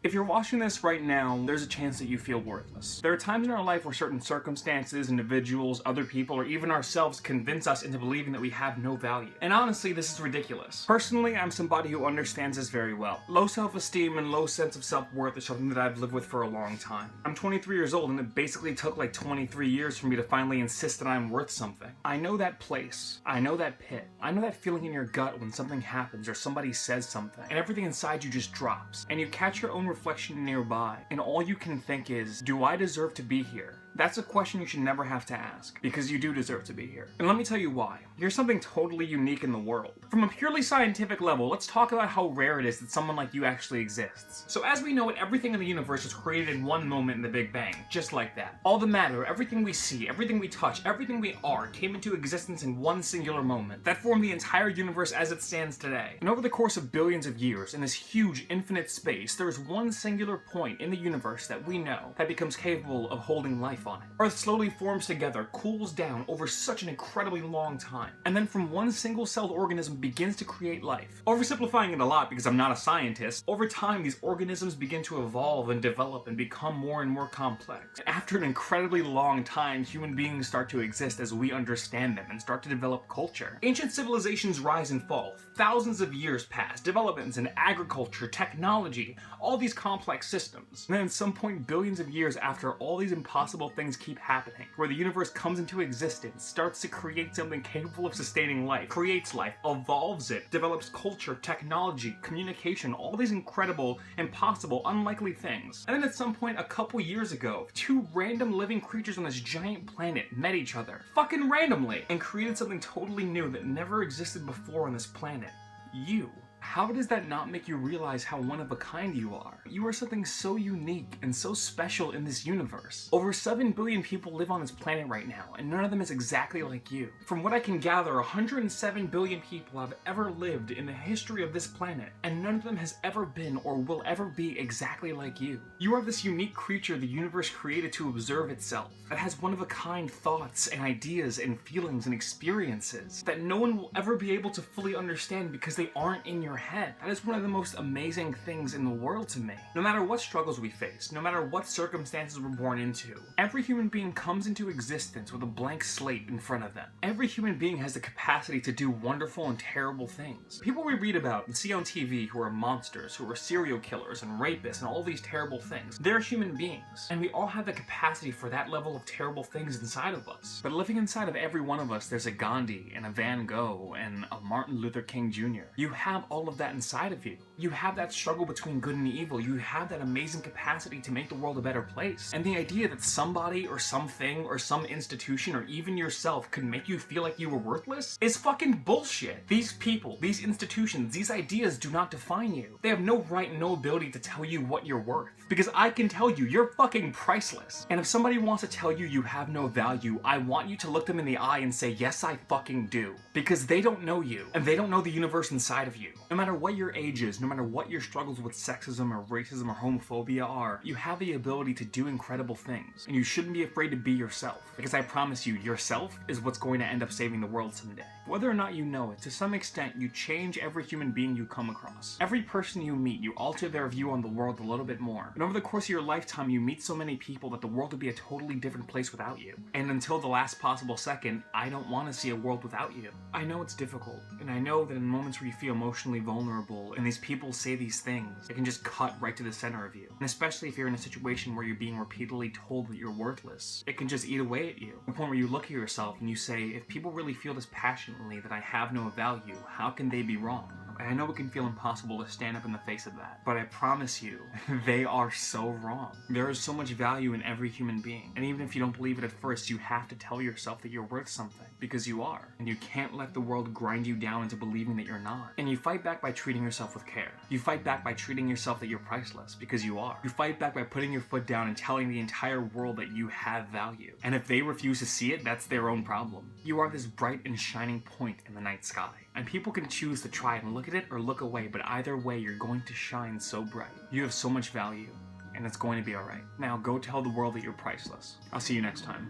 If you're watching this right now, there's a chance that you feel worthless. There are times in our life where certain circumstances, individuals, other people, or even ourselves convince us into believing that we have no value. And honestly, this is ridiculous. Personally, I'm somebody who understands this very well. Low self-esteem and low sense of self-worth is something that I've lived with for a long time. I'm 23 years old, and it basically took like 23 years for me to finally insist that I'm worth something. I know that place. I know that pit. I know that feeling in your gut when something happens or somebody says something, and everything inside you just drops, and you catch your own reflection nearby, and all you can think is, do I deserve to be here? That's a question you should never have to ask, because you do deserve to be here. And let me tell you why. You're something totally unique in the world. From a purely scientific level, let's talk about how rare it is that someone like you actually exists. So as we know it, everything in the universe was created in one moment in the Big Bang, just like that. All the matter, everything we see, everything we touch, everything we are, came into existence in one singular moment. That formed the entire universe as it stands today. And over the course of billions of years, in this huge infinite space, there is one singular point in the universe that we know that becomes capable of holding life on it. Earth slowly forms together, cools down over such an incredibly long time, and then from one single-celled organism begins to create life. Oversimplifying it a lot because I'm not a scientist, over time these organisms begin to evolve and develop and become more and more complex. And after an incredibly long time, human beings start to exist as we understand them and start to develop culture. Ancient civilizations rise and fall. Thousands of years pass, developments in agriculture, technology, all these complex systems. And then at some point, billions of years after all these impossible things keep happening, where the universe comes into existence, starts to create something capable of sustaining life, creates life, evolves it, develops culture, technology, communication, all these incredible, impossible, unlikely things. And then at some point a couple years ago, two random living creatures on this giant planet met each other, fucking randomly, and created something totally new that never existed before on this planet. You. How does that not make you realize how one of a kind you are? You are something so unique and so special in this universe. Over 7 billion people live on this planet right now, and none of them is exactly like you. From what I can gather, 107 billion people have ever lived in the history of this planet, and none of them has ever been or will ever be exactly like you. You are this unique creature the universe created to observe itself, that has one-of-a-kind thoughts and ideas and feelings and experiences that no one will ever be able to fully understand because they aren't in your head. That is one of the most amazing things in the world to me. No matter what struggles we face, no matter what circumstances we're born into, every human being comes into existence with a blank slate in front of them. Every human being has the capacity to do wonderful and terrible things. People we read about and see on TV who are monsters, who are serial killers and rapists and all these terrible things, they're human beings. And we all have the capacity for that level of terrible things inside of us. But living inside of every one of us, there's a Gandhi and a Van Gogh and a Martin Luther King Jr. You have all of that inside of you. You have that struggle between good and evil. You have that amazing capacity to make the world a better place. And the idea that somebody or something or some institution or even yourself could make you feel like you were worthless is fucking bullshit. These people, these institutions, these ideas do not define you. They have no right and no ability to tell you what you're worth. Because I can tell you, you're fucking priceless. And if somebody wants to tell you you have no value, I want you to look them in the eye and say, yes, I fucking do. Because they don't know you, and they don't know the universe inside of you. No matter what your age is, no matter what your struggles with sexism or racism or homophobia are, you have the ability to do incredible things. And you shouldn't be afraid to be yourself. Because I promise you, yourself is what's going to end up saving the world someday. Whether or not you know it, to some extent, you change every human being you come across. Every person you meet, you alter their view on the world a little bit more. And over the course of your lifetime, you meet so many people that the world would be a totally different place without you. And until the last possible second, I don't want to see a world without you. I know it's difficult, and I know that in moments where you feel emotionally vulnerable, and these people say these things, it can just cut right to the center of you. And especially if you're in a situation where you're being repeatedly told that you're worthless, it can just eat away at you. To the point where you look at yourself and you say, if people really feel this passionately that I have no value, how can they be wrong? And I know it can feel impossible to stand up in the face of that, but I promise you, they are so wrong. There is so much value in every human being, and even if you don't believe it at first, you have to tell yourself that you're worth something, because you are. And you can't let the world grind you down into believing that you're not. And you fight back by treating yourself with care. You fight back by treating yourself that you're priceless, because you are. You fight back by putting your foot down and telling the entire world that you have value. And if they refuse to see it, that's their own problem. You are this bright and shining point in the night sky. And people can choose to try and look at it or look away, but either way, you're going to shine so bright. You have so much value, and it's going to be alright. Now go tell the world that you're priceless. I'll see you next time.